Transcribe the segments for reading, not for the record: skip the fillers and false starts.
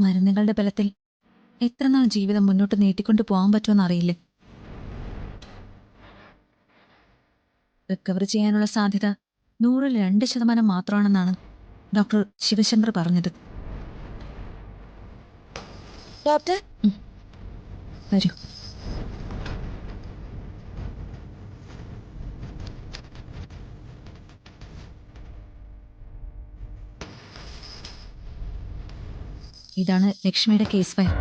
മരുന്നുകളുടെ ബലത്തിൽ എത്ര നാൾ ജീവിതം മുന്നോട്ട് നീട്ടിക്കൊണ്ടു പോകാൻ പറ്റുമെന്ന് അറിയില്ല. റിക്കവറി ചെയ്യാനുള്ള സാധ്യത 100-ൽ 2% മാത്രമാണെന്നാണ് ഡോക്ടർ ശിവശങ്കർ പറഞ്ഞത്. ഡോക്ടർ, വരൂ. ഇതാണ് ലക്ഷ്മിയുടെ കേസ് ഫയൽ.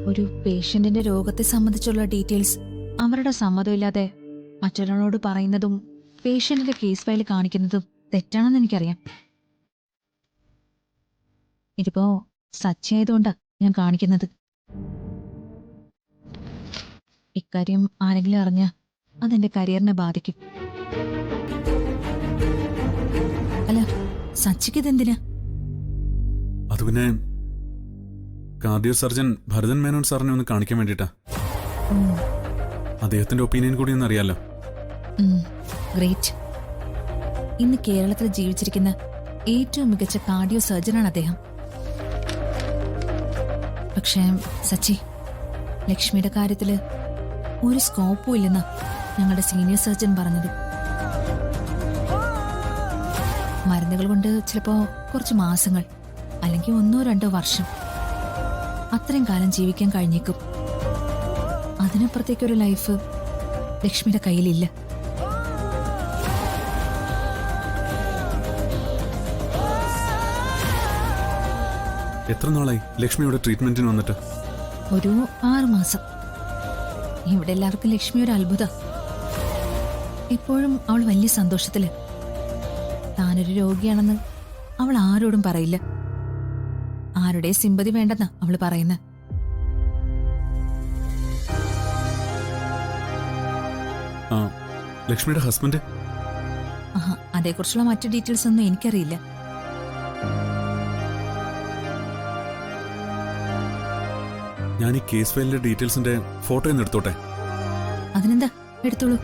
ഒരു പേഷ്യന്റിന്റെ രോഗത്തെ സംബന്ധിച്ചുള്ള ഡീറ്റെയിൽസ് അവരുടെ സമ്മതമില്ലാതെ മറ്റൊരാളോട് പറയുന്നതും പേഷ്യന്റിന്റെ കേസ് ഫയൽ കാണിക്കുന്നതും തെറ്റാണെന്ന് എനിക്കറിയാം. ഇതിപ്പോ സച്ചിയായതുകൊണ്ടാ ഞാൻ കാണിക്കുന്നത്. ഇക്കാര്യം ആരെങ്കിലും അറിഞ്ഞ അതെന്റെ കരിയറിനെ ബാധിക്കും. അല്ല, സച്ചിക്ക് ഇതെന്തിനാ? അത് പിന്നെ കാർഡിയോ സർജൻ ഭരതൻ മേനോൻ സാറിനെ ഒന്ന് കാണിക്കാൻ വേണ്ടിട്ടാ. അദ്ദേഹത്തിന്റെ ഒപ്പീനിയൻ കൂടി ഒന്ന് അറിയാലോ. ഗ്രേറ്റ്. ഇന്ന് കേരളത്തിൽ ജീവിച്ചിരിക്കുന്ന ഏറ്റവും മികച്ച കാർഡിയോ സർജനാണ് അദ്ദേഹം. പക്ഷേ സച്ചി, ലക്ഷ്മിയുടെ കാര്യത്തില് ഒരു സ്കോപ്പും ഇല്ലെന്നാ ഞങ്ങളുടെ സീനിയർ സർജൻ പറഞ്ഞത്. മരുന്നുകൾ കൊണ്ട് ചിലപ്പോ കുറച്ച് മാസങ്ങൾ അല്ലെങ്കിൽ 1-2 വർഷം അത്രയും കാലം ജീവിക്കാൻ കഴിഞ്ഞേക്കും. അതിനപ്പുറത്തേക്കൊരു ലൈഫ് ലക്ഷ്മിയുടെ കയ്യിലില്ല. എത്ര നാളായി ലക്ഷ്മിയുടെ ട്രീറ്റ്മെന്റിന് വന്നിട്ട്? ഒരു 6 മാസം. ഇവിടെ എല്ലാവർക്കും ലക്ഷ്മി ഒരു അത്ഭുതം. ഇപ്പോഴും അവൾ വലിയ സന്തോഷത്തില്. താനൊരു രോഗിയാണെന്ന് അവൾ ആരോടും പറയില്ല. ആരുടെ സിമ്പതി വേണ്ടെന്നാ അവള് പറയുന്നത്. ലക്ഷ്മിയുടെ ഹസ്ബൻഡ്? അതേക്കുറിച്ചുള്ള മറ്റു ഡീറ്റെയിൽസ് ഒന്നും എനിക്കറിയില്ല. ഞാൻ ഈ കേസ് ഫയലിന്റെ ഡീറ്റെയിൽസിന്റെ ഫോട്ടോ ഒന്ന് എടുത്തോട്ടെ? അതിനെന്താ, എടുത്തോളൂ.